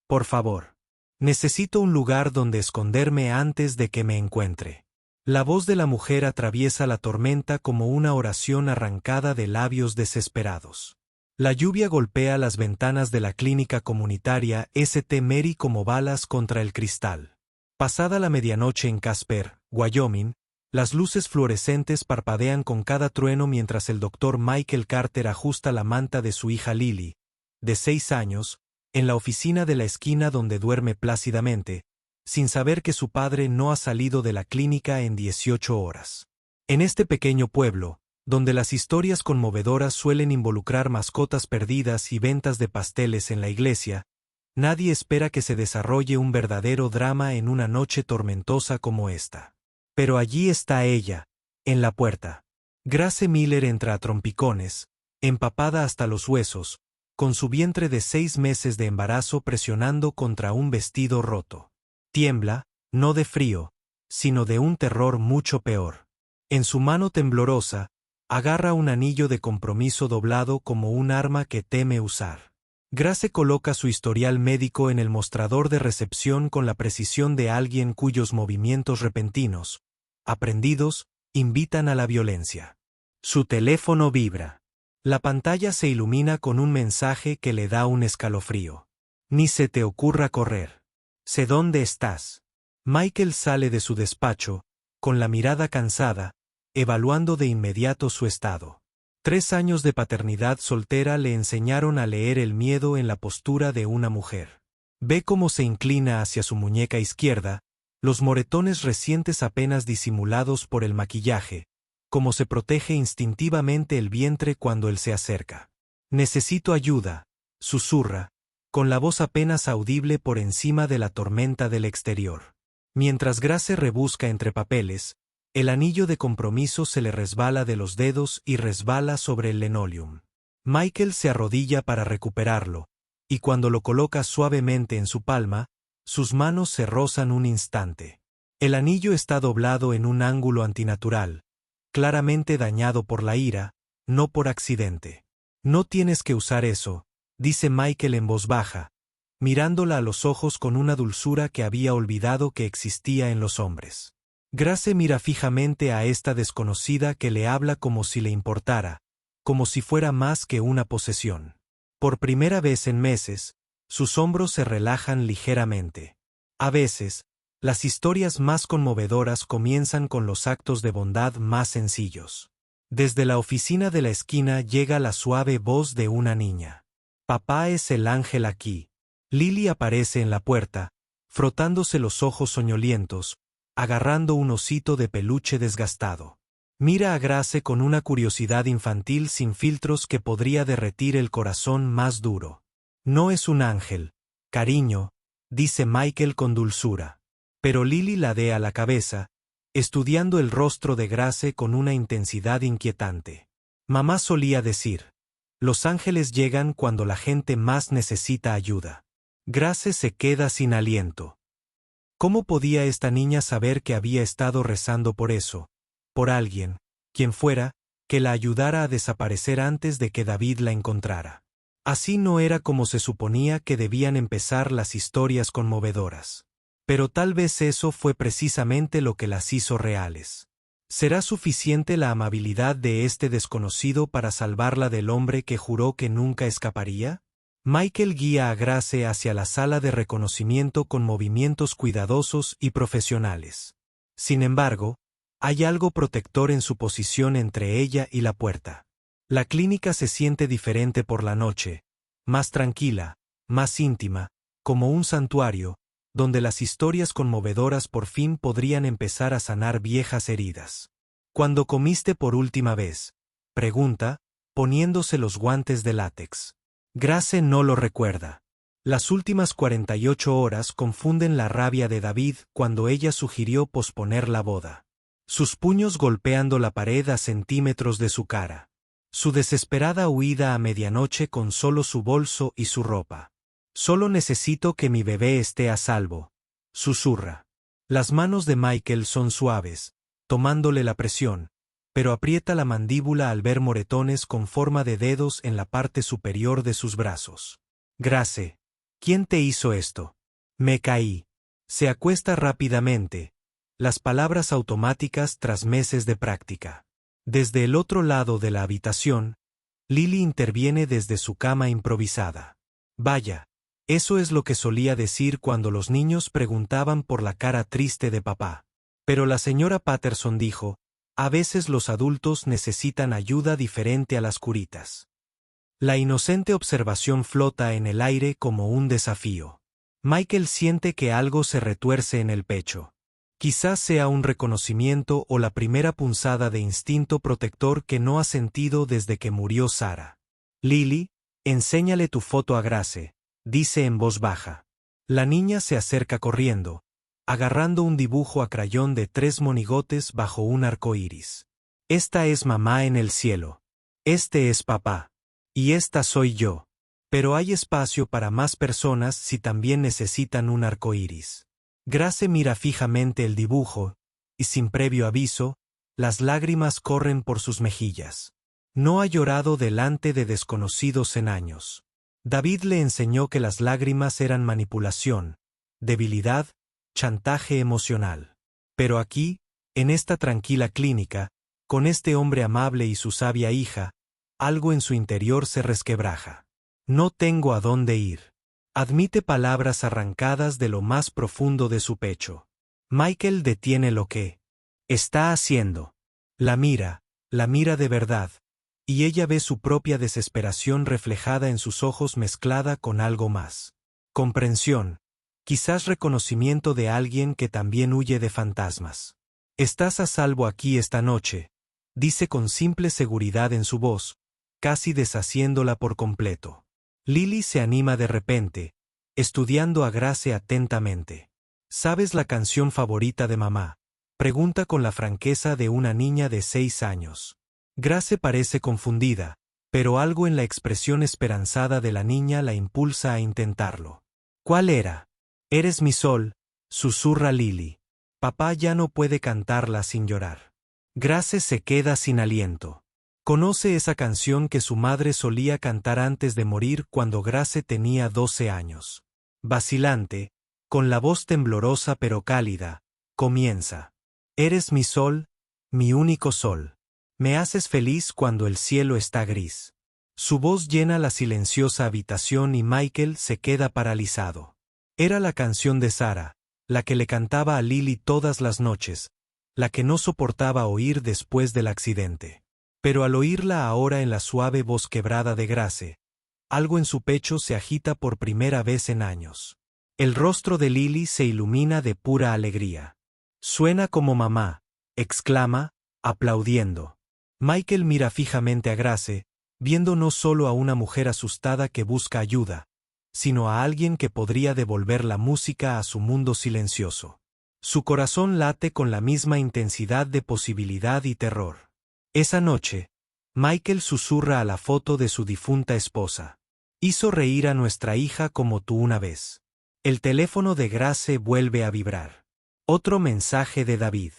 Por favor. Necesito un lugar donde esconderme antes de que me encuentre. La voz de la mujer atraviesa la tormenta como una oración arrancada de labios desesperados. La lluvia golpea las ventanas de la clínica comunitaria St. Mary como balas contra el cristal. Pasada la medianoche en Casper, Wyoming, las luces fluorescentes parpadean con cada trueno mientras el doctor Michael Carter ajusta la manta de su hija Lily, de 6 años, en la oficina de la esquina donde duerme plácidamente, sin saber que su padre no ha salido de la clínica en 18 horas. En este pequeño pueblo, donde las historias conmovedoras suelen involucrar mascotas perdidas y ventas de pasteles en la iglesia, nadie espera que se desarrolle un verdadero drama en una noche tormentosa como esta. Pero allí está ella, en la puerta. Grace Miller entra a trompicones, empapada hasta los huesos, con su vientre de 6 meses de embarazo presionando contra un vestido roto. Tiembla, no de frío, sino de un terror mucho peor. En su mano temblorosa, agarra un anillo de compromiso doblado como un arma que teme usar. Grace coloca su historial médico en el mostrador de recepción con la precisión de alguien cuyos movimientos repentinos, aprendidos, invitan a la violencia. Su teléfono vibra. La pantalla se ilumina con un mensaje que le da un escalofrío. Ni se te ocurra correr. Sé dónde estás. Michael sale de su despacho, con la mirada cansada, evaluando de inmediato su estado. 3 años de paternidad soltera le enseñaron a leer el miedo en la postura de una mujer. Ve cómo se inclina hacia su muñeca izquierda, los moretones recientes apenas disimulados por el maquillaje, cómo se protege instintivamente el vientre cuando él se acerca. Necesito ayuda, susurra, con la voz apenas audible por encima de la tormenta del exterior. Mientras Grace rebusca entre papeles, el anillo de compromiso se le resbala de los dedos y resbala sobre el linoleum. Michael se arrodilla para recuperarlo, y cuando lo coloca suavemente en su palma, sus manos se rozan un instante. El anillo está doblado en un ángulo antinatural, claramente dañado por la ira, no por accidente. No tienes que usar eso, dice Michael en voz baja, mirándola a los ojos con una dulzura que había olvidado que existía en los hombres. Grace mira fijamente a esta desconocida que le habla como si le importara, como si fuera más que una posesión. Por primera vez en meses, sus hombros se relajan ligeramente. A veces, las historias más conmovedoras comienzan con los actos de bondad más sencillos. Desde la oficina de la esquina llega la suave voz de una niña. Papá es el ángel aquí. Lily aparece en la puerta, frotándose los ojos soñolientos, agarrando un osito de peluche desgastado. Mira a Grace con una curiosidad infantil sin filtros que podría derretir el corazón más duro. No es un ángel, cariño, dice Michael con dulzura. Pero Lily ladea la cabeza, estudiando el rostro de Grace con una intensidad inquietante. Mamá solía decir, los ángeles llegan cuando la gente más necesita ayuda. Grace se queda sin aliento. ¿Cómo podía esta niña saber que había estado rezando por eso, por alguien, quien fuera, que la ayudara a desaparecer antes de que David la encontrara? Así no era como se suponía que debían empezar las historias conmovedoras. Pero tal vez eso fue precisamente lo que las hizo reales. ¿Será suficiente la amabilidad de este desconocido para salvarla del hombre que juró que nunca escaparía? Michael guía a Grace hacia la sala de reconocimiento con movimientos cuidadosos y profesionales. Sin embargo, hay algo protector en su posición entre ella y la puerta. La clínica se siente diferente por la noche, más tranquila, más íntima, como un santuario, donde las historias conmovedoras por fin podrían empezar a sanar viejas heridas. ¿Cuándo comiste por última vez?, pregunta, poniéndose los guantes de látex. Grace no lo recuerda. Las últimas 48 horas confunden la rabia de David cuando ella sugirió posponer la boda. Sus puños golpeando la pared a centímetros de su cara. Su desesperada huida a medianoche con solo su bolso y su ropa. Solo necesito que mi bebé esté a salvo, susurra. Las manos de Michael son suaves, tomándole la presión, pero aprieta la mandíbula al ver moretones con forma de dedos en la parte superior de sus brazos. Grace, ¿Quién te hizo esto? Me caí. Se acuesta rápidamente. Las palabras automáticas tras meses de práctica. Desde el otro lado de la habitación, Lily interviene desde su cama improvisada. Vaya, eso es lo que solía decir cuando los niños preguntaban por la cara triste de papá. Pero la señora Patterson dijo, a veces los adultos necesitan ayuda diferente a las curitas. La inocente observación flota en el aire como un desafío. Michael siente que algo se retuerce en el pecho. Quizás sea un reconocimiento o la primera punzada de instinto protector que no ha sentido desde que murió Sarah. Lily, enséñale tu foto a Grace, dice en voz baja. La niña se acerca corriendo, agarrando un dibujo a crayón de 3 monigotes bajo un arco iris. Esta es mamá en el cielo. Este es papá. Y esta soy yo. Pero hay espacio para más personas si también necesitan un arco iris. Grace mira fijamente el dibujo, y sin previo aviso, las lágrimas corren por sus mejillas. No ha llorado delante de desconocidos en años. David le enseñó que las lágrimas eran manipulación, debilidad, chantaje emocional. Pero aquí, en esta tranquila clínica, con este hombre amable y su sabia hija, algo en su interior se resquebraja. No tengo a dónde ir. Admite palabras arrancadas de lo más profundo de su pecho. Michael detiene lo que está haciendo. La mira de verdad, y ella ve su propia desesperación reflejada en sus ojos mezclada con algo más. Comprensión, quizás reconocimiento de alguien que también huye de fantasmas. Estás a salvo aquí esta noche, dice con simple seguridad en su voz, casi deshaciéndola por completo. Lily se anima de repente, estudiando a Grace atentamente. ¿Sabes la canción favorita de mamá? Pregunta con la franqueza de una niña de 6 años. Grace parece confundida, pero algo en la expresión esperanzada de la niña la impulsa a intentarlo. ¿Cuál era? Eres mi sol, susurra Lily. Papá ya no puede cantarla sin llorar. Grace se queda sin aliento. Conoce esa canción que su madre solía cantar antes de morir cuando Grace tenía 12 años. Vacilante, con la voz temblorosa pero cálida, comienza. Eres mi sol, mi único sol. Me haces feliz cuando el cielo está gris. Su voz llena la silenciosa habitación y Michael se queda paralizado. Era la canción de Sarah, la que le cantaba a Lily todas las noches, la que no soportaba oír después del accidente. Pero al oírla ahora en la suave voz quebrada de Grace, algo en su pecho se agita por primera vez en años. El rostro de Lily se ilumina de pura alegría. Suena como mamá, exclama, aplaudiendo. Michael mira fijamente a Grace, viendo no solo a una mujer asustada que busca ayuda, sino a alguien que podría devolver la música a su mundo silencioso. Su corazón late con la misma intensidad de posibilidad y terror. Esa noche, Michael susurra a la foto de su difunta esposa. Hizo reír a nuestra hija como tú una vez. El teléfono de Grace vuelve a vibrar. Otro mensaje de David.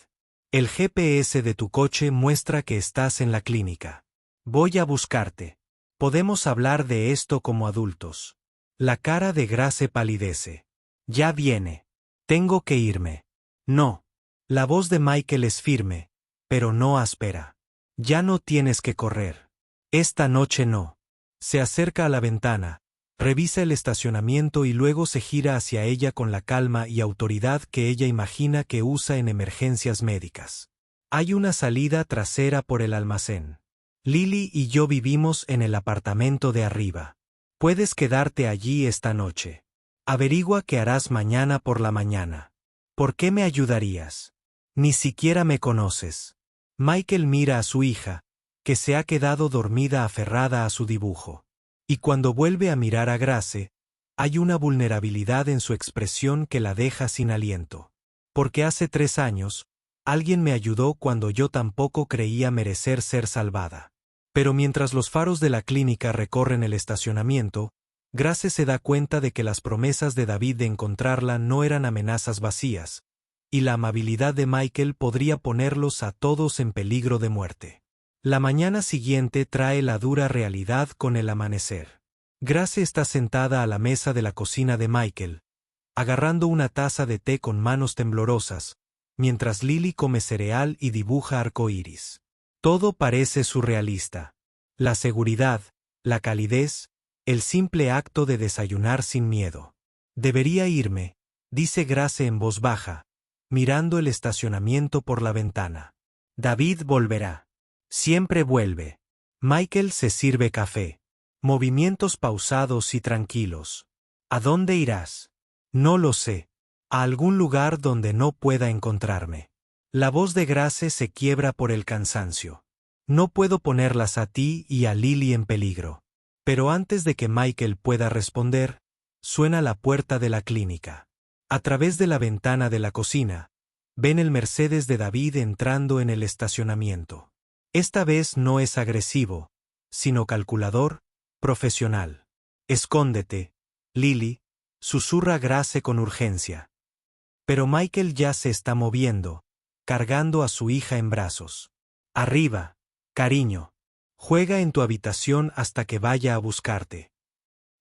El GPS de tu coche muestra que estás en la clínica. Voy a buscarte. Podemos hablar de esto como adultos. La cara de Grace palidece. Ya viene. Tengo que irme. No. La voz de Michael es firme, pero no áspera. Ya no tienes que correr. Esta noche no. Se acerca a la ventana, revisa el estacionamiento y luego se gira hacia ella con la calma y autoridad que ella imagina que usa en emergencias médicas. Hay una salida trasera por el almacén. Lily y yo vivimos en el apartamento de arriba. Puedes quedarte allí esta noche. Averigua qué harás mañana por la mañana. ¿Por qué me ayudarías? Ni siquiera me conoces. Michael mira a su hija, que se ha quedado dormida aferrada a su dibujo. Y cuando vuelve a mirar a Grace, hay una vulnerabilidad en su expresión que la deja sin aliento. Porque hace 3 años, alguien me ayudó cuando yo tampoco creía merecer ser salvada. Pero mientras los faros de la clínica recorren el estacionamiento, Grace se da cuenta de que las promesas de David de encontrarla no eran amenazas vacías, y la amabilidad de Michael podría ponerlos a todos en peligro de muerte. La mañana siguiente trae la dura realidad con el amanecer. Grace está sentada a la mesa de la cocina de Michael, agarrando una taza de té con manos temblorosas, mientras Lily come cereal y dibuja arcoíris. Todo parece surrealista. La seguridad, la calidez, el simple acto de desayunar sin miedo. Debería irme, dice Grace en voz baja, mirando el estacionamiento por la ventana. David volverá. Siempre vuelve. Michael se sirve café. Movimientos pausados y tranquilos. ¿A dónde irás? No lo sé. A algún lugar donde no pueda encontrarme. La voz de Grace se quiebra por el cansancio. No puedo ponerlas a ti y a Lily en peligro. Pero antes de que Michael pueda responder, suena la puerta de la clínica. A través de la ventana de la cocina, ven el Mercedes de David entrando en el estacionamiento. Esta vez no es agresivo, sino calculador, profesional. Escóndete, Lily, susurra Grace con urgencia. Pero Michael ya se está moviendo, cargando a su hija en brazos. Arriba, cariño. Juega en tu habitación hasta que vaya a buscarte.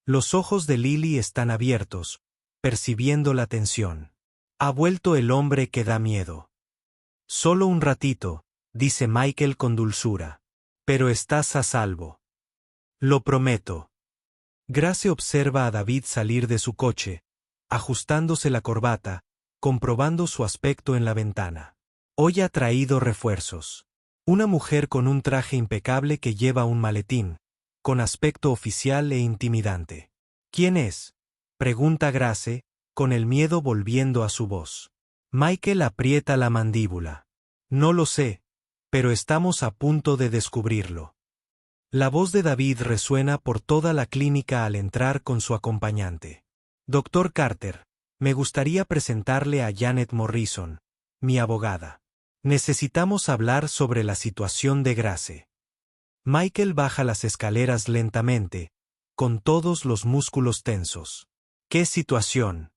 Los ojos de Lily están abiertos, percibiendo la tensión. Ha vuelto el hombre que da miedo. Solo un ratito, dice Michael con dulzura. Pero estás a salvo. Lo prometo. Grace observa a David salir de su coche, ajustándose la corbata, comprobando su aspecto en la ventana. Hoy ha traído refuerzos. Una mujer con un traje impecable que lleva un maletín, con aspecto oficial e intimidante. ¿Quién es? Pregunta Grace, con el miedo volviendo a su voz. Michael aprieta la mandíbula. No lo sé, pero estamos a punto de descubrirlo. La voz de David resuena por toda la clínica al entrar con su acompañante. Doctor Carter, me gustaría presentarle a Janet Morrison, mi abogada. Necesitamos hablar sobre la situación de Grace. Michael baja las escaleras lentamente, con todos los músculos tensos. ¿Qué situación?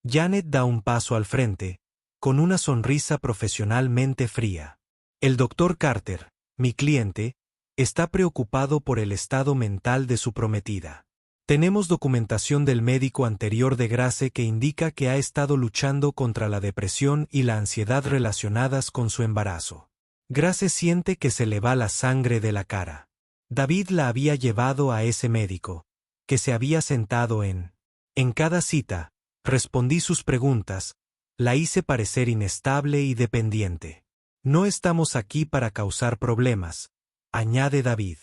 Janet da un paso al frente, con una sonrisa profesionalmente fría. El doctor Carter, mi cliente, está preocupado por el estado mental de su prometida. Tenemos documentación del médico anterior de Grace que indica que ha estado luchando contra la depresión y la ansiedad relacionadas con su embarazo. Grace siente que se le va la sangre de la cara. David la había llevado a ese médico, que se había sentado en cada cita, respondí sus preguntas, la hice parecer inestable y dependiente. No estamos aquí para causar problemas, añade David.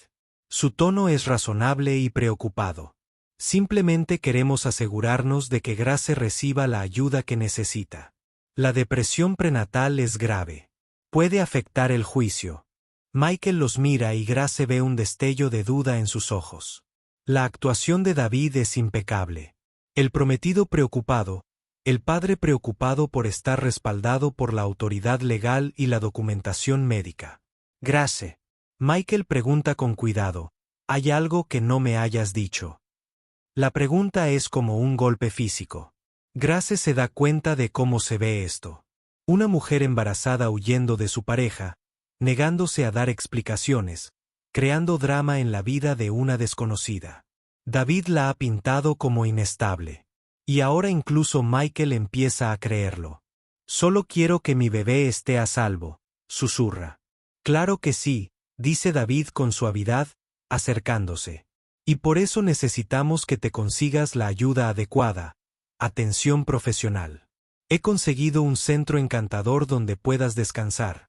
Su tono es razonable y preocupado. Simplemente queremos asegurarnos de que Grace reciba la ayuda que necesita. La depresión prenatal es grave. Puede afectar el juicio. Michael los mira y Grace ve un destello de duda en sus ojos. La actuación de David es impecable. El prometido preocupado, el padre preocupado por estar respaldado por la autoridad legal y la documentación médica. Grace. Michael pregunta con cuidado, ¿hay algo que no me hayas dicho? La pregunta es como un golpe físico. Grace se da cuenta de cómo se ve esto. Una mujer embarazada huyendo de su pareja, negándose a dar explicaciones, creando drama en la vida de una desconocida. David la ha pintado como inestable. Y ahora incluso Michael empieza a creerlo. Solo quiero que mi bebé esté a salvo, susurra. Claro que sí, dice David con suavidad, acercándose. Y por eso necesitamos que te consigas la ayuda adecuada, atención profesional. He conseguido un centro encantador donde puedas descansar,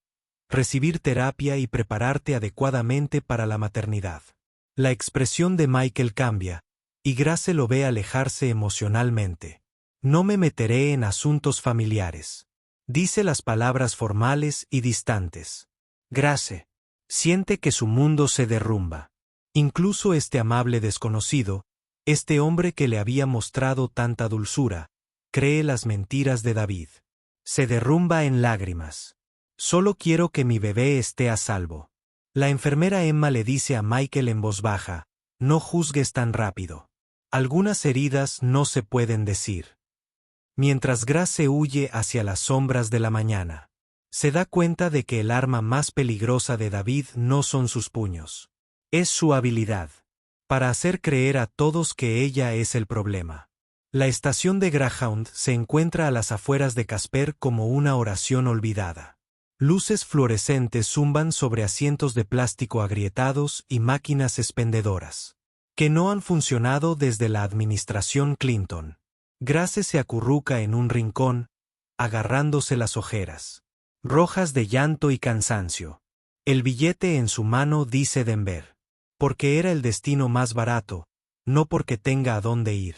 recibir terapia y prepararte adecuadamente para la maternidad. La expresión de Michael cambia, y Grace lo ve alejarse emocionalmente. No me meteré en asuntos familiares. Dice las palabras formales y distantes. Grace siente que su mundo se derrumba. Incluso este amable desconocido, este hombre que le había mostrado tanta dulzura, cree las mentiras de David. Se derrumba en lágrimas. Solo quiero que mi bebé esté a salvo. La enfermera Emma le dice a Michael en voz baja, no juzgues tan rápido. Algunas heridas no se pueden decir. Mientras Grace huye hacia las sombras de la mañana, se da cuenta de que el arma más peligrosa de David no son sus puños. Es su habilidad. para hacer creer a todos que ella es el problema. La estación de Greyhound se encuentra a las afueras de Casper como una oración olvidada. Luces fluorescentes zumban sobre asientos de plástico agrietados y máquinas expendedoras, que no han funcionado desde la administración Clinton. Grace se acurruca en un rincón, agarrándose las ojeras, rojas de llanto y cansancio. El billete en su mano dice Denver, porque era el destino más barato, no porque tenga a dónde ir.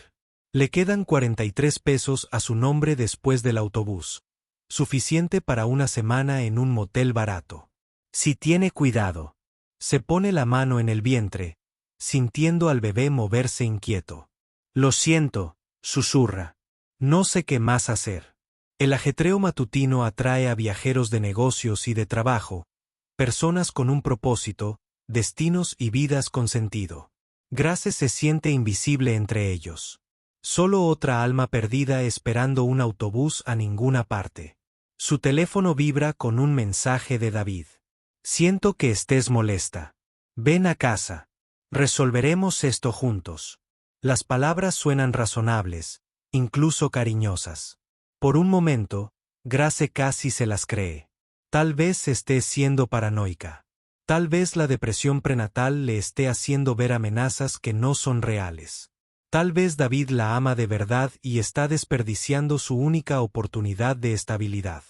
Le quedan 43 pesos a su nombre después del autobús, suficiente para una semana en un motel barato. Si tiene cuidado. Se pone la mano en el vientre, sintiendo al bebé moverse inquieto. Lo siento, susurra. No sé qué más hacer. El ajetreo matutino atrae a viajeros de negocios y de trabajo, personas con un propósito, destinos y vidas con sentido. Grace se siente invisible entre ellos. Solo otra alma perdida esperando un autobús a ninguna parte. Su teléfono vibra con un mensaje de David. Siento que estés molesta. Ven a casa. Resolveremos esto juntos. Las palabras suenan razonables, incluso cariñosas. Por un momento, Grace casi se las cree. Tal vez esté siendo paranoica. Tal vez la depresión prenatal le esté haciendo ver amenazas que no son reales. Tal vez David la ama de verdad y está desperdiciando su única oportunidad de estabilidad.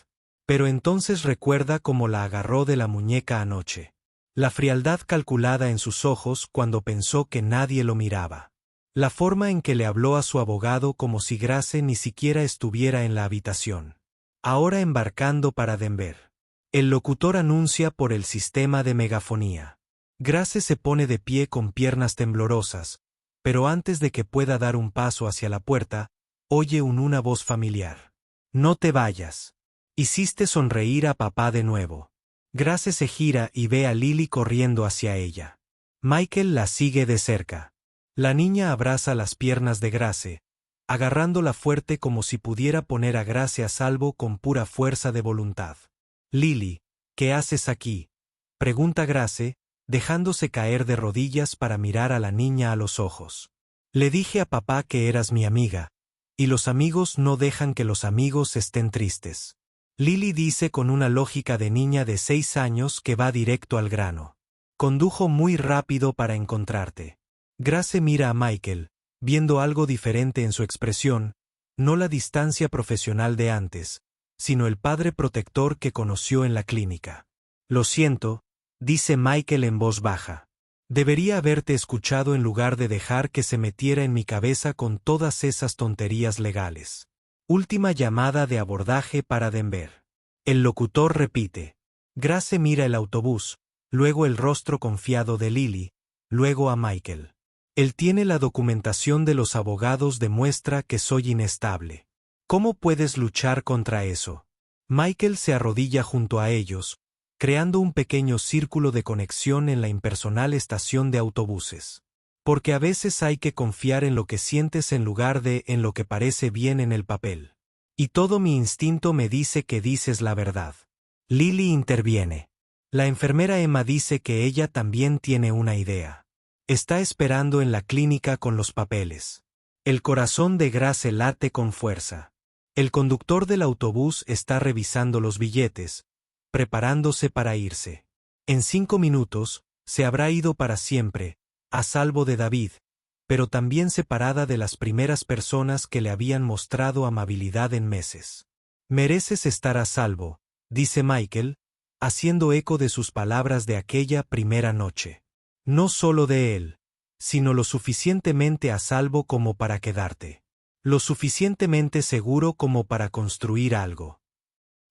Pero entonces recuerda cómo la agarró de la muñeca anoche. La frialdad calculada en sus ojos cuando pensó que nadie lo miraba. La forma en que le habló a su abogado como si Grace ni siquiera estuviera en la habitación. Ahora embarcando para Denver. El locutor anuncia por el sistema de megafonía. Grace se pone de pie con piernas temblorosas, pero antes de que pueda dar un paso hacia la puerta, oye una voz familiar. No te vayas. Hiciste sonreír a papá de nuevo. Grace se gira y ve a Lily corriendo hacia ella. Michael la sigue de cerca. La niña abraza las piernas de Grace, agarrándola fuerte como si pudiera poner a Grace a salvo con pura fuerza de voluntad. Lily, ¿qué haces aquí?, pregunta Grace, dejándose caer de rodillas para mirar a la niña a los ojos. Le dije a papá que eras mi amiga, y los amigos no dejan que los amigos estén tristes. Lily dice con una lógica de niña de 6 años que va directo al grano. Condujo muy rápido para encontrarte. Grace mira a Michael, viendo algo diferente en su expresión, no la distancia profesional de antes, sino el padre protector que conoció en la clínica. Lo siento, dice Michael en voz baja. Debería haberte escuchado en lugar de dejar que se metiera en mi cabeza con todas esas tonterías legales. Última llamada de abordaje para Denver. El locutor repite. Grace mira el autobús, luego el rostro confiado de Lily, luego a Michael. Él tiene la documentación de los abogados demuestra que soy inestable. ¿Cómo puedes luchar contra eso? Michael se arrodilla junto a ellos, creando un pequeño círculo de conexión en la impersonal estación de autobuses. Porque a veces hay que confiar en lo que sientes en lugar de en lo que parece bien en el papel. Y todo mi instinto me dice que dices la verdad. Lily interviene. La enfermera Emma dice que ella también tiene una idea. Está esperando en la clínica con los papeles. El corazón de Grace late con fuerza. El conductor del autobús está revisando los billetes, preparándose para irse. En 5 minutos, se habrá ido para siempre, a salvo de David, pero también separada de las primeras personas que le habían mostrado amabilidad en meses. Mereces estar a salvo, dice Michael, haciendo eco de sus palabras de aquella primera noche. No solo de él, sino lo suficientemente a salvo como para quedarte. Lo suficientemente seguro como para construir algo.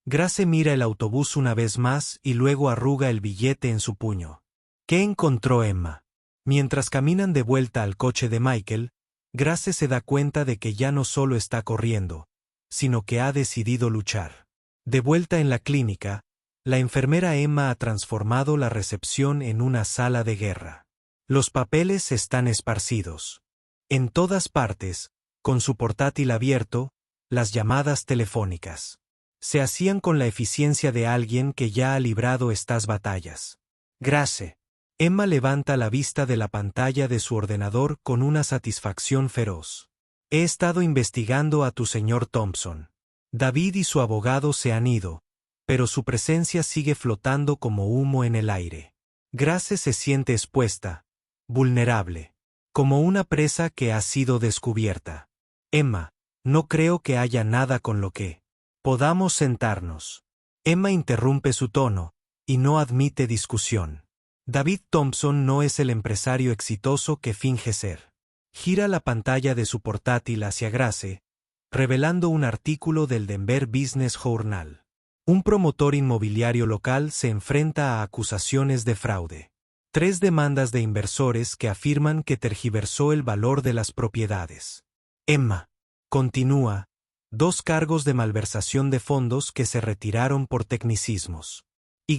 Grace mira el autobús una vez más y luego arruga el billete en su puño. ¿Qué encontró Emma? Mientras caminan de vuelta al coche de Michael, Grace se da cuenta de que ya no solo está corriendo, sino que ha decidido luchar. De vuelta en la clínica, la enfermera Emma ha transformado la recepción en una sala de guerra. Los papeles están esparcidos. En todas partes, con su portátil abierto, las llamadas telefónicas. Se hacían con la eficiencia de alguien que ya ha librado estas batallas. Grace. Emma levanta la vista de la pantalla de su ordenador con una satisfacción feroz. He estado investigando a tu señor Thompson. David y su abogado se han ido, pero su presencia sigue flotando como humo en el aire. Grace se siente expuesta, vulnerable, como una presa que ha sido descubierta. Emma, no creo que haya nada con lo que podamos sentarnos. Emma interrumpe su tono, y no admite discusión. David Thompson no es el empresario exitoso que finge ser. Gira la pantalla de su portátil hacia Grace, revelando un artículo del Denver Business Journal. Un promotor inmobiliario local se enfrenta a acusaciones de fraude. 3 demandas de inversores que afirman que tergiversó el valor de las propiedades. Emma. Continúa. 2 cargos de malversación de fondos que se retiraron por tecnicismos. Y.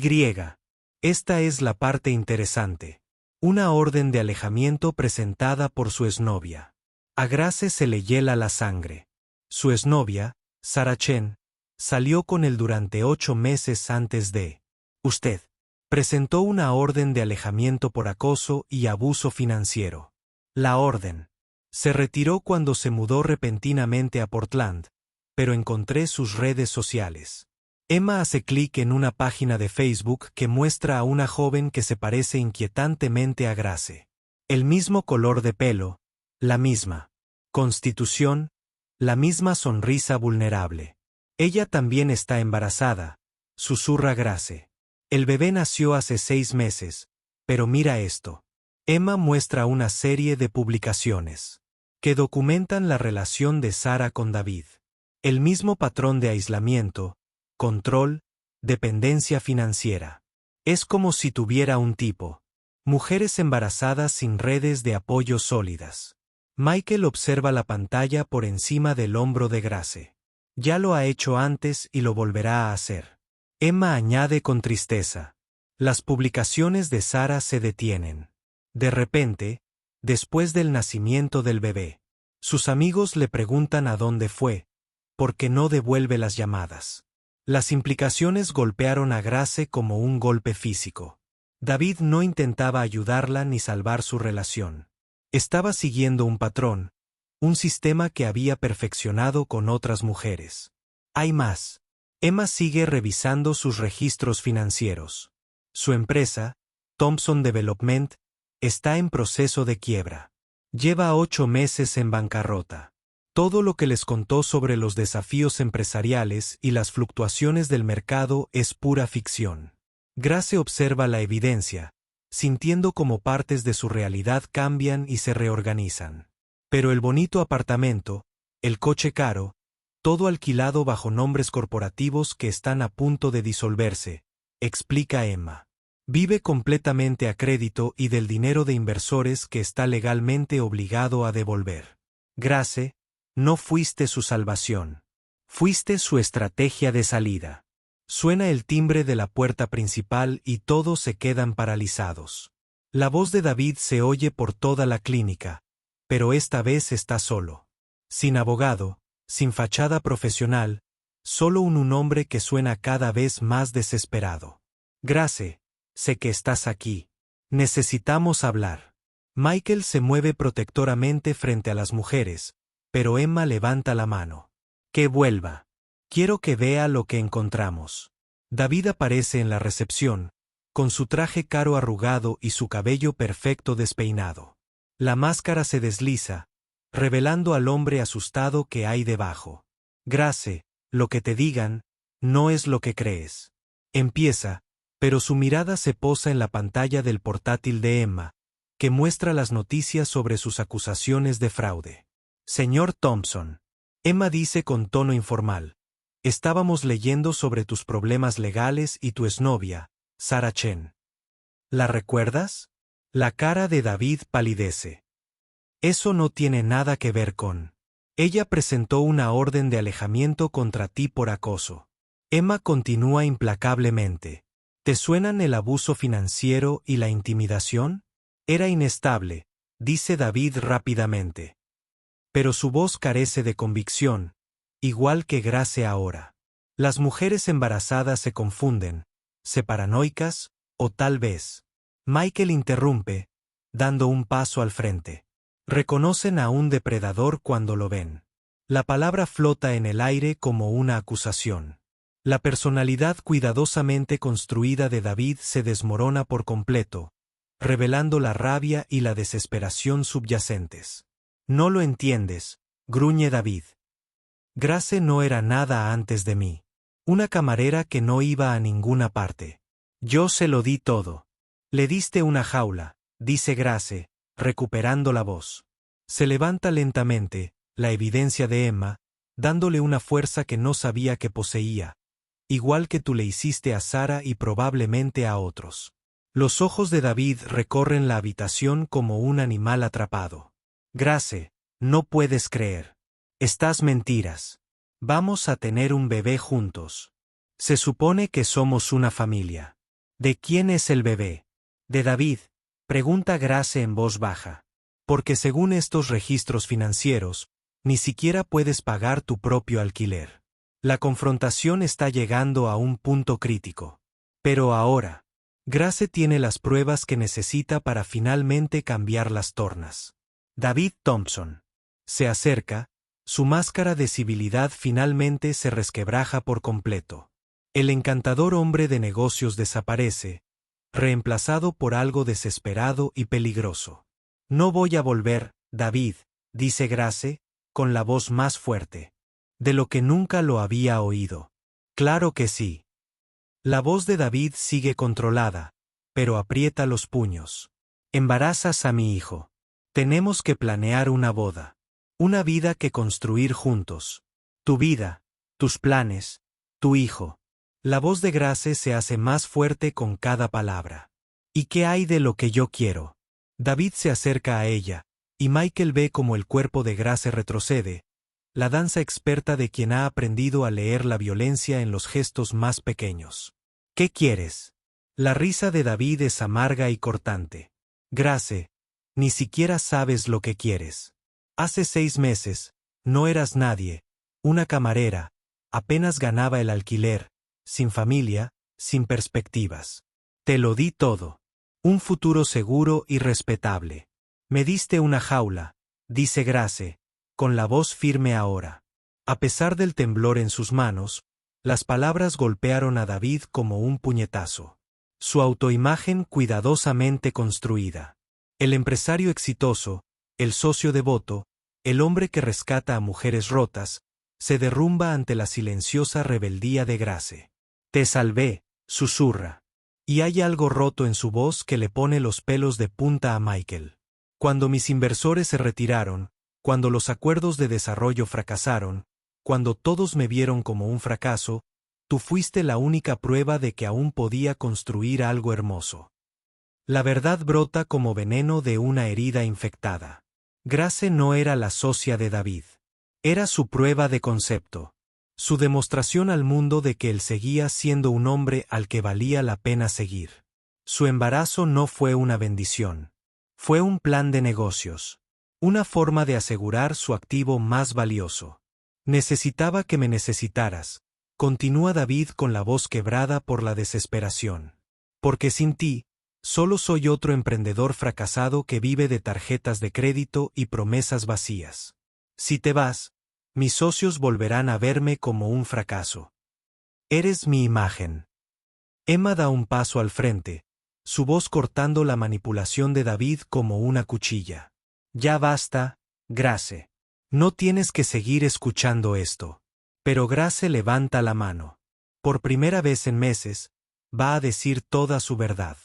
Esta es la parte interesante. Una orden de alejamiento presentada por su exnovia. A Grace se le hiela la sangre. Su exnovia, Sarah Chen, salió con él durante 8 meses antes de. Usted presentó una orden de alejamiento por acoso y abuso financiero. La orden se retiró cuando se mudó repentinamente a Portland, pero encontré sus redes sociales. Emma hace clic en una página de Facebook que muestra a una joven que se parece inquietantemente a Grace. El mismo color de pelo, la misma constitución, la misma sonrisa vulnerable. Ella también está embarazada, susurra Grace. El bebé nació hace 6 meses, pero mira esto. Emma muestra una serie de publicaciones que documentan la relación de Sarah con David. El mismo patrón de aislamiento, control, dependencia financiera. Es como si tuviera un tipo. Mujeres embarazadas sin redes de apoyo sólidas. Michael observa la pantalla por encima del hombro de Grace. Ya lo ha hecho antes y lo volverá a hacer. Emma añade con tristeza. Las publicaciones de Sarah se detienen. De repente, después del nacimiento del bebé, sus amigos le preguntan a dónde fue, porque no devuelve las llamadas. Las implicaciones golpearon a Grace como un golpe físico. David no intentaba ayudarla ni salvar su relación. Estaba siguiendo un patrón, un sistema que había perfeccionado con otras mujeres. Hay más. Emma sigue revisando sus registros financieros. Su empresa, Thompson Development, está en proceso de quiebra. Lleva 8 meses en bancarrota. Todo lo que les contó sobre los desafíos empresariales y las fluctuaciones del mercado es pura ficción. Grace observa la evidencia, sintiendo cómo partes de su realidad cambian y se reorganizan. Pero el bonito apartamento, el coche caro, todo alquilado bajo nombres corporativos que están a punto de disolverse, explica Emma. Vive completamente a crédito y del dinero de inversores que está legalmente obligado a devolver. Grace, no fuiste su salvación. Fuiste su estrategia de salida. Suena el timbre de la puerta principal y todos se quedan paralizados. La voz de David se oye por toda la clínica, pero esta vez está solo. Sin abogado, sin fachada profesional, solo un hombre que suena cada vez más desesperado. Grace, sé que estás aquí. Necesitamos hablar. Michael se mueve protectoramente frente a las mujeres, pero Emma levanta la mano. Que vuelva. Quiero que vea lo que encontramos. David aparece en la recepción, con su traje caro arrugado y su cabello perfecto despeinado. La máscara se desliza, revelando al hombre asustado que hay debajo. Grace, lo que te digan, no es lo que crees. Empieza, pero su mirada se posa en la pantalla del portátil de Emma, que muestra las noticias sobre sus acusaciones de fraude. Señor Thompson. Emma dice con tono informal. Estábamos leyendo sobre tus problemas legales y tu exnovia, Sarah Chen. ¿La recuerdas? La cara de David palidece. Eso no tiene nada que ver con. Ella presentó una orden de alejamiento contra ti por acoso. Emma continúa implacablemente. ¿Te suenan el abuso financiero y la intimidación? Era inestable, dice David rápidamente. Pero su voz carece de convicción, igual que Grace ahora. Las mujeres embarazadas se confunden, se paranoicas, o tal vez Michael interrumpe, dando un paso al frente. Reconocen a un depredador cuando lo ven. La palabra flota en el aire como una acusación. La personalidad cuidadosamente construida de David se desmorona por completo, revelando la rabia y la desesperación subyacentes. No lo entiendes, gruñe David. Grace no era nada antes de mí. Una camarera que no iba a ninguna parte. Yo se lo di todo. Le diste una jaula, dice Grace, recuperando la voz. Se levanta lentamente, la evidencia de Emma, dándole una fuerza que no sabía que poseía, igual que tú le hiciste a Sara y probablemente a otros. Los ojos de David recorren la habitación como un animal atrapado. Grace, no puedes creer. Estás mentiras. Vamos a tener un bebé juntos. Se supone que somos una familia. ¿De quién es el bebé? De David, pregunta Grace en voz baja. Porque según estos registros financieros, ni siquiera puedes pagar tu propio alquiler. La confrontación está llegando a un punto crítico. Pero ahora, Grace tiene las pruebas que necesita para finalmente cambiar las tornas. David Thompson. Se acerca, su máscara de civilidad finalmente se resquebraja por completo. El encantador hombre de negocios desaparece, reemplazado por algo desesperado y peligroso. No voy a volver, David, dice Grace, con la voz más fuerte. De lo que nunca lo había oído. Claro que sí. La voz de David sigue controlada, pero aprieta los puños. Embarazas a mi hijo. Tenemos que planear una boda. Una vida que construir juntos. Tu vida, tus planes, tu hijo. La voz de Grace se hace más fuerte con cada palabra. ¿Y qué hay de lo que yo quiero? David se acerca a ella, y Michael ve como el cuerpo de Grace retrocede, la danza experta de quien ha aprendido a leer la violencia en los gestos más pequeños. ¿Qué quieres? La risa de David es amarga y cortante. Grace, ni siquiera sabes lo que quieres. Hace 6 meses, no eras nadie, una camarera, apenas ganaba el alquiler, sin familia, sin perspectivas. Te lo di todo. Un futuro seguro y respetable. Me diste una jaula, dice Grace, con la voz firme ahora. A pesar del temblor en sus manos, las palabras golpearon a David como un puñetazo. Su autoimagen cuidadosamente construida. El empresario exitoso, el socio devoto, el hombre que rescata a mujeres rotas, se derrumba ante la silenciosa rebeldía de Grace. Te salvé, susurra. Y hay algo roto en su voz que le pone los pelos de punta a Michael. Cuando mis inversores se retiraron, cuando los acuerdos de desarrollo fracasaron, cuando todos me vieron como un fracaso, tú fuiste la única prueba de que aún podía construir algo hermoso. La verdad brota como veneno de una herida infectada. Grace no era la socia de David. Era su prueba de concepto. Su demostración al mundo de que él seguía siendo un hombre al que valía la pena seguir. Su embarazo no fue una bendición. Fue un plan de negocios. Una forma de asegurar su activo más valioso. Necesitaba que me necesitaras, continúa David con la voz quebrada por la desesperación. Porque sin ti, solo soy otro emprendedor fracasado que vive de tarjetas de crédito y promesas vacías. Si te vas, mis socios volverán a verme como un fracaso. Eres mi imagen. Emma da un paso al frente, su voz cortando la manipulación de David como una cuchilla. Ya basta, Grace. No tienes que seguir escuchando esto. Pero Grace levanta la mano. Por primera vez en meses, va a decir toda su verdad.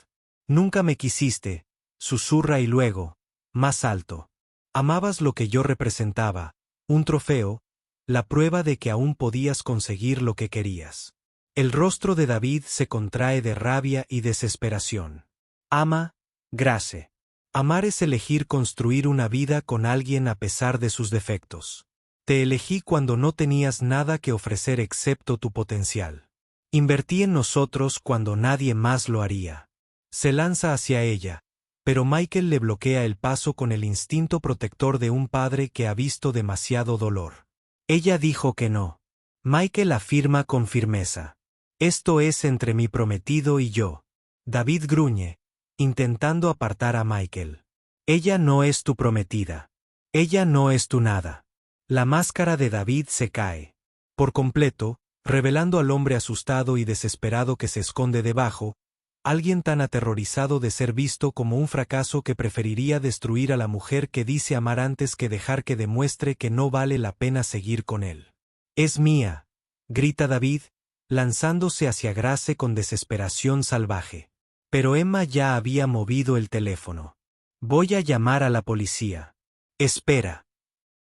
Nunca me quisiste, susurra y luego, más alto. Amabas lo que yo representaba, un trofeo, la prueba de que aún podías conseguir lo que querías. El rostro de David se contrae de rabia y desesperación. Ama, Grace. Amar es elegir construir una vida con alguien a pesar de sus defectos. Te elegí cuando no tenías nada que ofrecer excepto tu potencial. Invertí en nosotros cuando nadie más lo haría. Se lanza hacia ella, pero Michael le bloquea el paso con el instinto protector de un padre que ha visto demasiado dolor. Ella dijo que no. Michael afirma con firmeza. Esto es entre mi prometido y yo. David gruñe, intentando apartar a Michael. Ella no es tu prometida. Ella no es tu nada. La máscara de David se cae por completo, revelando al hombre asustado y desesperado que se esconde debajo, alguien tan aterrorizado de ser visto como un fracaso que preferiría destruir a la mujer que dice amar antes que dejar que demuestre que no vale la pena seguir con él. «Es mía», grita David, lanzándose hacia Grace con desesperación salvaje. Pero Emma ya había movido el teléfono. «Voy a llamar a la policía». «Espera».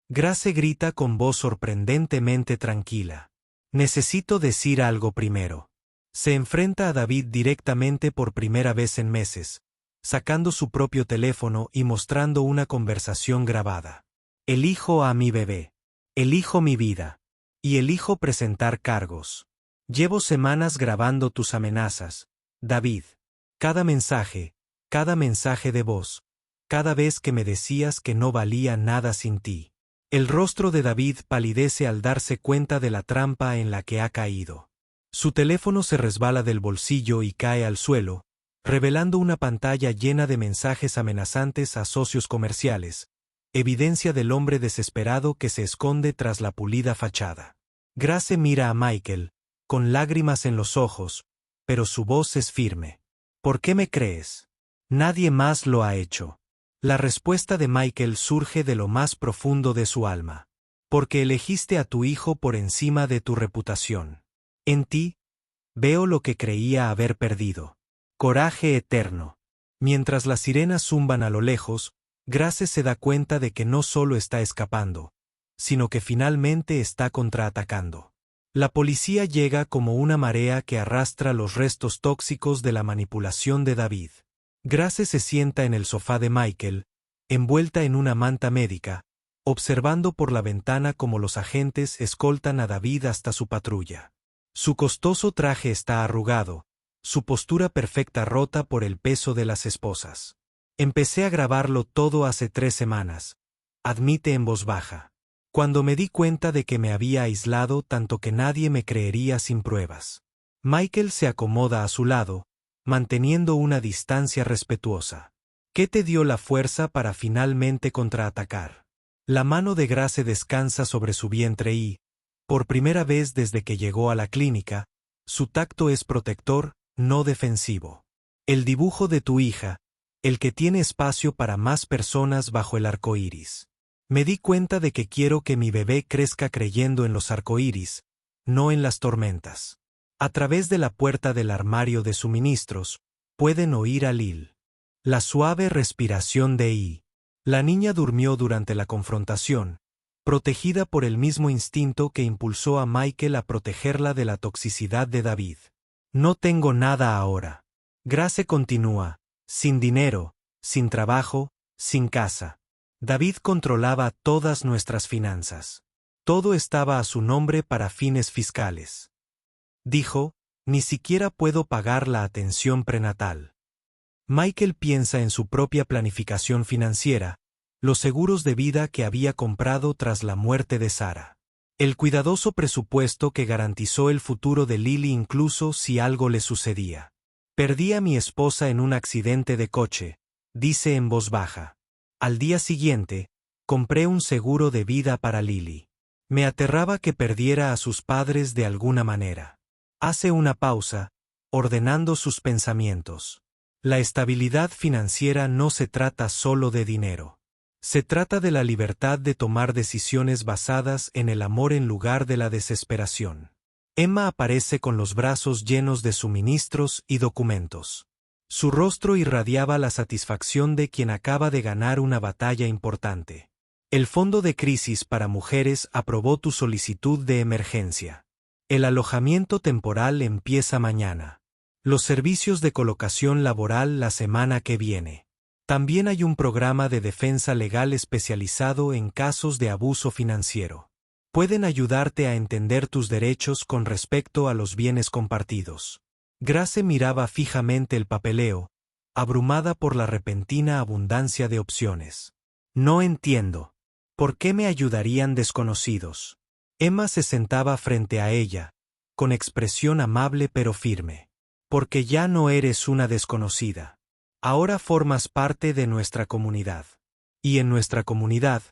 Grace grita con voz sorprendentemente tranquila. «Necesito decir algo primero». Se enfrenta a David directamente por primera vez en meses, sacando su propio teléfono y mostrando una conversación grabada. «Elijo a mi bebé. Elijo mi vida. Y elijo presentar cargos. Llevo semanas grabando tus amenazas, David. Cada mensaje de voz, cada vez que me decías que no valía nada sin ti». El rostro de David palidece al darse cuenta de la trampa en la que ha caído. Su teléfono se resbala del bolsillo y cae al suelo, revelando una pantalla llena de mensajes amenazantes a socios comerciales, evidencia del hombre desesperado que se esconde tras la pulida fachada. Grace mira a Michael, con lágrimas en los ojos, pero su voz es firme. «¿Por qué me crees? Nadie más lo ha hecho». La respuesta de Michael surge de lo más profundo de su alma. «Porque elegiste a tu hijo por encima de tu reputación. En ti, veo lo que creía haber perdido. Coraje eterno». Mientras las sirenas zumban a lo lejos, Grace se da cuenta de que no solo está escapando, sino que finalmente está contraatacando. La policía llega como una marea que arrastra los restos tóxicos de la manipulación de David. Grace se sienta en el sofá de Michael, envuelta en una manta médica, observando por la ventana cómo los agentes escoltan a David hasta su patrulla. Su costoso traje está arrugado, su postura perfecta rota por el peso de las esposas. «Empecé a grabarlo todo hace 3 semanas», admite en voz baja. «Cuando me di cuenta de que me había aislado tanto que nadie me creería sin pruebas». Michael se acomoda a su lado, manteniendo una distancia respetuosa. «¿Qué te dio la fuerza para finalmente contraatacar?» La mano de Grace descansa sobre su vientre y, por primera vez desde que llegó a la clínica, su tacto es protector, no defensivo. «El dibujo de tu hija, el que tiene espacio para más personas bajo el arco iris. Me di cuenta de que quiero que mi bebé crezca creyendo en los arcoíris, no en las tormentas». A través de la puerta del armario de suministros, pueden oír a Lil. La suave respiración de I. La niña durmió durante la confrontación, protegida por el mismo instinto que impulsó a Michael a protegerla de la toxicidad de David. «No tengo nada ahora». Grace continúa, «sin dinero, sin trabajo, sin casa. David controlaba todas nuestras finanzas. Todo estaba a su nombre para fines fiscales. Dijo, ni siquiera puedo pagar la atención prenatal». Michael piensa en su propia planificación financiera, los seguros de vida que había comprado tras la muerte de Sarah. El cuidadoso presupuesto que garantizó el futuro de Lily incluso si algo le sucedía. «Perdí a mi esposa en un accidente de coche», dice en voz baja. «Al día siguiente, compré un seguro de vida para Lily. Me aterraba que perdiera a sus padres de alguna manera». Hace una pausa, ordenando sus pensamientos. La estabilidad financiera no se trata solo de dinero. Se trata de la libertad de tomar decisiones basadas en el amor en lugar de la desesperación. Emma aparece con los brazos llenos de suministros y documentos. Su rostro irradiaba la satisfacción de quien acaba de ganar una batalla importante. «El Fondo de Crisis para Mujeres aprobó tu solicitud de emergencia. El alojamiento temporal empieza mañana. Los servicios de colocación laboral la semana que viene. También hay un programa de defensa legal especializado en casos de abuso financiero. Pueden ayudarte a entender tus derechos con respecto a los bienes compartidos». Grace miraba fijamente el papeleo, abrumada por la repentina abundancia de opciones. «No entiendo. ¿Por qué me ayudarían desconocidos?» Emma se sentaba frente a ella, con expresión amable pero firme. «Porque ya no eres una desconocida. Ahora formas parte de nuestra comunidad. Y en nuestra comunidad,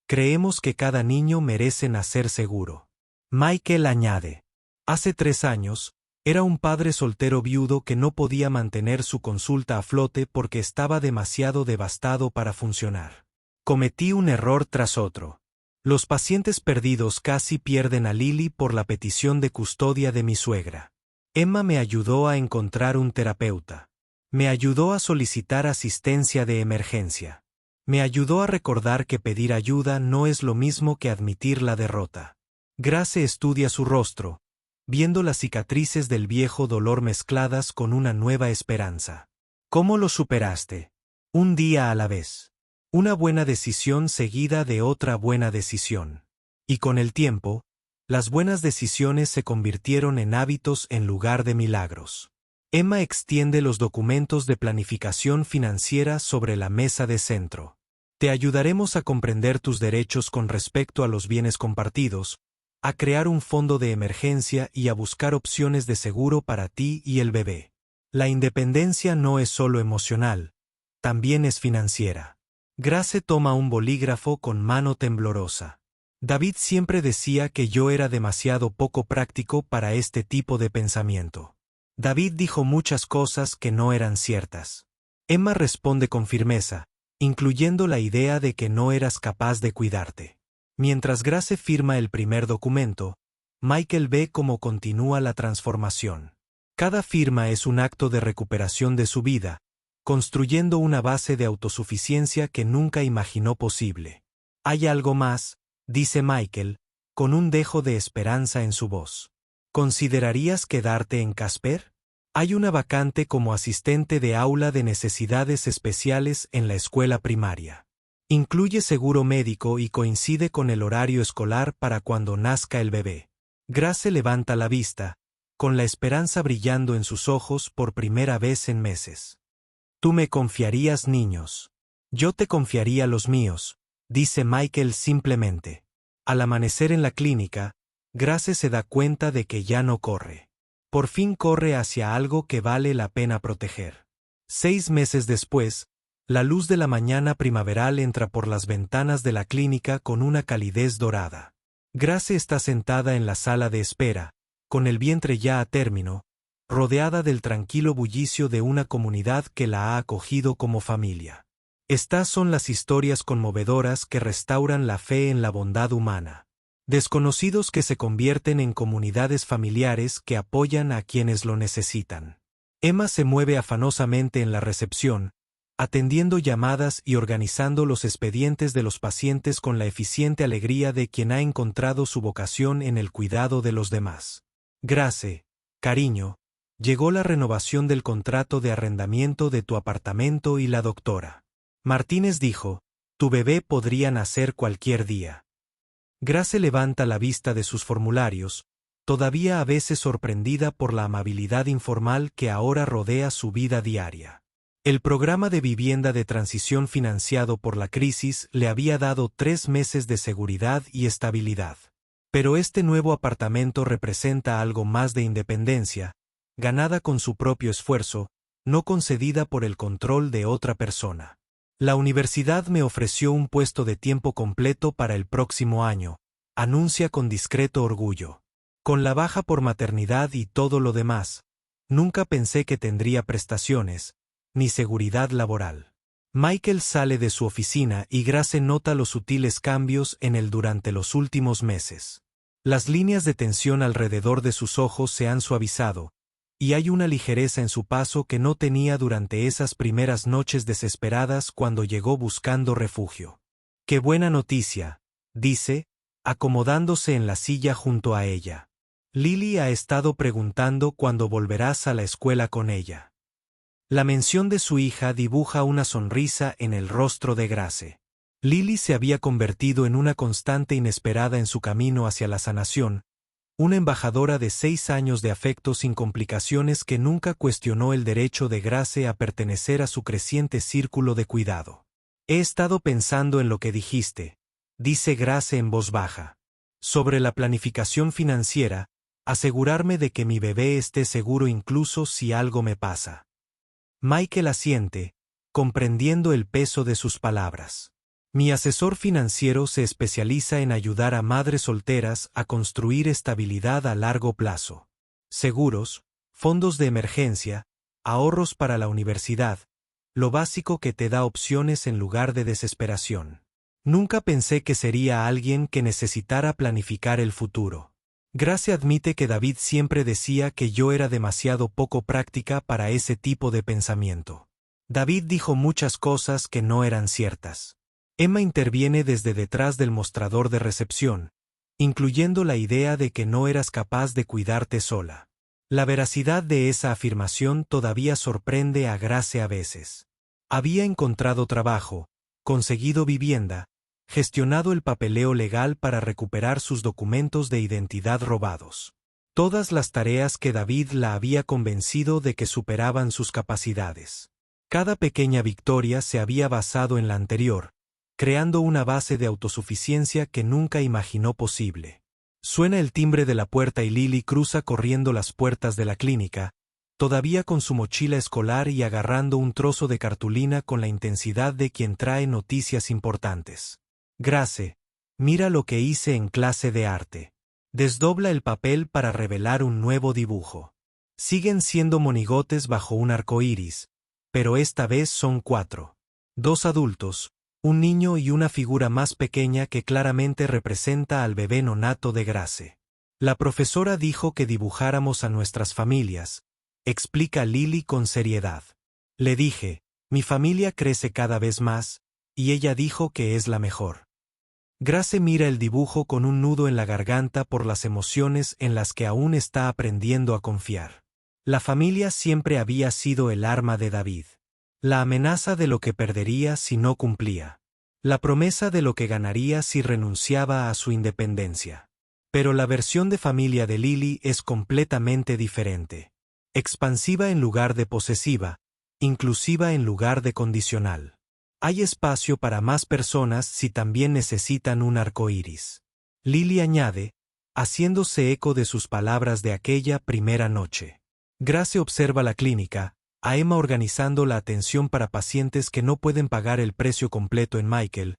creemos que cada niño merece nacer seguro. Michael añade. Hace 3 años, era un padre soltero viudo que no podía mantener su consulta a flote porque estaba demasiado devastado para funcionar. Cometí un error tras otro. Los pacientes perdidos casi pierden a Lily por la petición de custodia de mi suegra. Emma me ayudó a encontrar un terapeuta. Me ayudó a solicitar asistencia de emergencia. Me ayudó a recordar que pedir ayuda no es lo mismo que admitir la derrota. Grace estudia su rostro, viendo las cicatrices del viejo dolor mezcladas con una nueva esperanza. ¿Cómo lo superaste? Un día a la vez. Una buena decisión seguida de otra buena decisión. Y con el tiempo, las buenas decisiones se convirtieron en hábitos en lugar de milagros. Emma extiende los documentos de planificación financiera sobre la mesa de centro. Te ayudaremos a comprender tus derechos con respecto a los bienes compartidos, a crear un fondo de emergencia y a buscar opciones de seguro para ti y el bebé. La independencia no es solo emocional, también es financiera. Grace toma un bolígrafo con mano temblorosa. David siempre decía que yo era demasiado poco práctico para este tipo de pensamiento. David dijo muchas cosas que no eran ciertas. Emma responde con firmeza, incluyendo la idea de que no eras capaz de cuidarte. Mientras Grace firma el primer documento, Michael ve cómo continúa la transformación. Cada firma es un acto de recuperación de su vida, construyendo una base de autosuficiencia que nunca imaginó posible. Hay algo más, dice Michael, con un dejo de esperanza en su voz. ¿Considerarías quedarte en Casper? Hay una vacante como asistente de aula de necesidades especiales en la escuela primaria. Incluye seguro médico y coincide con el horario escolar para cuando nazca el bebé. Grace levanta la vista, con la esperanza brillando en sus ojos por primera vez en meses. Tú me confiarías niños. Yo te confiaría los míos, dice Michael simplemente. Al amanecer en la clínica, Grace se da cuenta de que ya no corre. Por fin corre hacia algo que vale la pena proteger. 6 meses después, la luz de la mañana primaveral entra por las ventanas de la clínica con una calidez dorada. Grace está sentada en la sala de espera, con el vientre ya a término, rodeada del tranquilo bullicio de una comunidad que la ha acogido como familia. Estas son las historias conmovedoras que restauran la fe en la bondad humana. Desconocidos que se convierten en comunidades familiares que apoyan a quienes lo necesitan. Emma se mueve afanosamente en la recepción, atendiendo llamadas y organizando los expedientes de los pacientes con la eficiente alegría de quien ha encontrado su vocación en el cuidado de los demás. Grace, cariño, llegó la renovación del contrato de arrendamiento de tu apartamento y la doctora Martínez dijo, tu bebé podría nacer cualquier día. Grace levanta la vista de sus formularios, todavía a veces sorprendida por la amabilidad informal que ahora rodea su vida diaria. El programa de vivienda de transición financiado por la crisis le había dado 3 meses de seguridad y estabilidad. Pero este nuevo apartamento representa algo más de independencia, ganada con su propio esfuerzo, no concedida por el control de otra persona. La universidad me ofreció un puesto de tiempo completo para el próximo año, anuncia con discreto orgullo. Con la baja por maternidad y todo lo demás, nunca pensé que tendría prestaciones, ni seguridad laboral. Michael sale de su oficina y Grace nota los sutiles cambios en él durante los últimos meses. Las líneas de tensión alrededor de sus ojos se han suavizado, y hay una ligereza en su paso que no tenía durante esas primeras noches desesperadas cuando llegó buscando refugio. ¡Qué buena noticia!, dice, acomodándose en la silla junto a ella. Lily ha estado preguntando cuándo volverás a la escuela con ella. La mención de su hija dibuja una sonrisa en el rostro de Grace. Lily se había convertido en una constante inesperada en su camino hacia la sanación, una embajadora de 6 años de afecto sin complicaciones que nunca cuestionó el derecho de Grace a pertenecer a su creciente círculo de cuidado. He estado pensando en lo que dijiste, dice Grace en voz baja. Sobre la planificación financiera, asegurarme de que mi bebé esté seguro incluso si algo me pasa. Michael asiente, comprendiendo el peso de sus palabras. Mi asesor financiero se especializa en ayudar a madres solteras a construir estabilidad a largo plazo. Seguros, fondos de emergencia, ahorros para la universidad, lo básico que te da opciones en lugar de desesperación. Nunca pensé que sería alguien que necesitara planificar el futuro. Grace admite que David siempre decía que yo era demasiado poco práctica para ese tipo de pensamiento. David dijo muchas cosas que no eran ciertas. Emma interviene desde detrás del mostrador de recepción, incluyendo la idea de que no eras capaz de cuidarte sola. La veracidad de esa afirmación todavía sorprende a Grace a veces. Había encontrado trabajo, conseguido vivienda, gestionado el papeleo legal para recuperar sus documentos de identidad robados. Todas las tareas que David la había convencido de que superaban sus capacidades. Cada pequeña victoria se había basado en la anterior, creando una base de autosuficiencia que nunca imaginó posible. Suena el timbre de la puerta y Lily cruza corriendo las puertas de la clínica, todavía con su mochila escolar y agarrando un trozo de cartulina con la intensidad de quien trae noticias importantes. Grace, mira lo que hice en clase de arte. Desdobla el papel para revelar un nuevo dibujo. Siguen siendo monigotes bajo un arco iris, pero esta vez son 4. 2 adultos, un niño y una figura más pequeña que claramente representa al bebé nonato de Grace. La profesora dijo que dibujáramos a nuestras familias, explica Lily con seriedad. Le dije, mi familia crece cada vez más, y ella dijo que es la mejor. Grace mira el dibujo con un nudo en la garganta por las emociones en las que aún está aprendiendo a confiar. La familia siempre había sido el arma de David. La amenaza de lo que perdería si no cumplía. La promesa de lo que ganaría si renunciaba a su independencia. Pero la versión de familia de Lily es completamente diferente. Expansiva en lugar de posesiva, inclusiva en lugar de condicional. Hay espacio para más personas si también necesitan un arco iris. Lily añade, haciéndose eco de sus palabras de aquella primera noche. Grace observa la clínica, a Emma organizando la atención para pacientes que no pueden pagar el precio completo en Michael,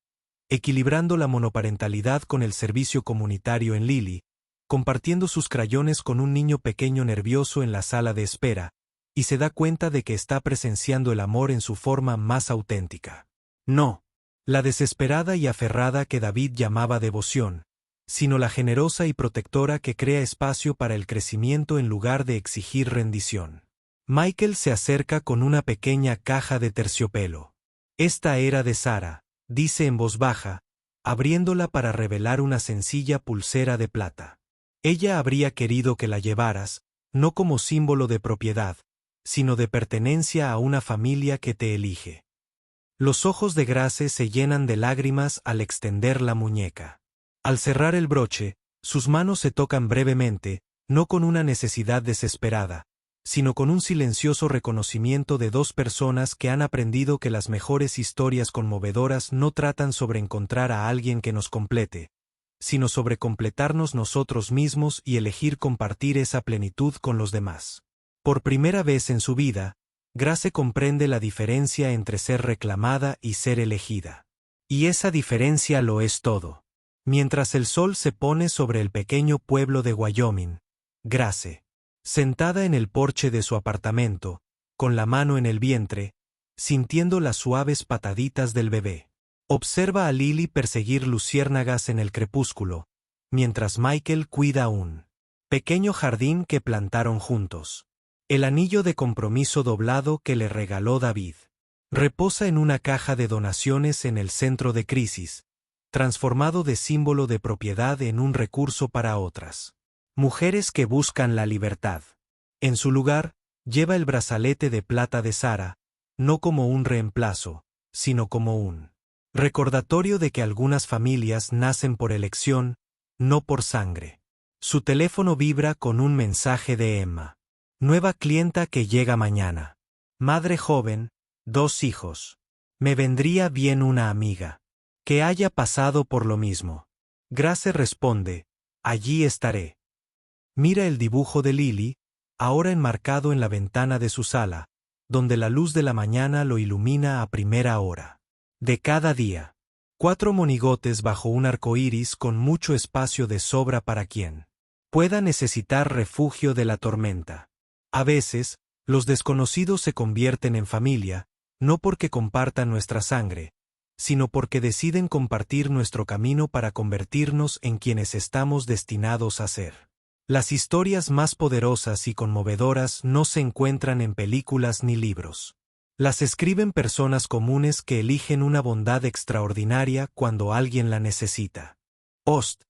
equilibrando la monoparentalidad con el servicio comunitario en Lily, compartiendo sus crayones con un niño pequeño nervioso en la sala de espera, y se da cuenta de que está presenciando el amor en su forma más auténtica. No, la desesperada y aferrada que David llamaba devoción, sino la generosa y protectora que crea espacio para el crecimiento en lugar de exigir rendición. Michael se acerca con una pequeña caja de terciopelo. Esta era de Sara, dice en voz baja, abriéndola para revelar una sencilla pulsera de plata. Ella habría querido que la llevaras, no como símbolo de propiedad, sino de pertenencia a una familia que te elige. Los ojos de Grace se llenan de lágrimas al extender la muñeca. Al cerrar el broche, sus manos se tocan brevemente, no con una necesidad desesperada, sino con un silencioso reconocimiento de 2 personas que han aprendido que las mejores historias conmovedoras no tratan sobre encontrar a alguien que nos complete, sino sobre completarnos nosotros mismos y elegir compartir esa plenitud con los demás. Por primera vez en su vida, Grace comprende la diferencia entre ser reclamada y ser elegida. Y esa diferencia lo es todo. Mientras el sol se pone sobre el pequeño pueblo de Wyoming, Grace, sentada en el porche de su apartamento, con la mano en el vientre, sintiendo las suaves pataditas del bebé, observa a Lily perseguir luciérnagas en el crepúsculo, mientras Michael cuida un pequeño jardín que plantaron juntos. El anillo de compromiso doblado que le regaló David reposa en una caja de donaciones en el centro de crisis, transformado de símbolo de propiedad en un recurso para otras mujeres que buscan la libertad. En su lugar, lleva el brazalete de plata de Sara, no como un reemplazo, sino como un recordatorio de que algunas familias nacen por elección, no por sangre. Su teléfono vibra con un mensaje de Emma. Nueva clienta que llega mañana. Madre joven, 2 hijos. Me vendría bien una amiga que haya pasado por lo mismo. Grace responde, allí estaré. Mira el dibujo de Lily, ahora enmarcado en la ventana de su sala, donde la luz de la mañana lo ilumina a primera hora de cada día. 4 monigotes bajo un arco iris con mucho espacio de sobra para quien pueda necesitar refugio de la tormenta. A veces, los desconocidos se convierten en familia, no porque compartan nuestra sangre, sino porque deciden compartir nuestro camino para convertirnos en quienes estamos destinados a ser. Las historias más poderosas y conmovedoras no se encuentran en películas ni libros. Las escriben personas comunes que eligen una bondad extraordinaria cuando alguien la necesita. Host.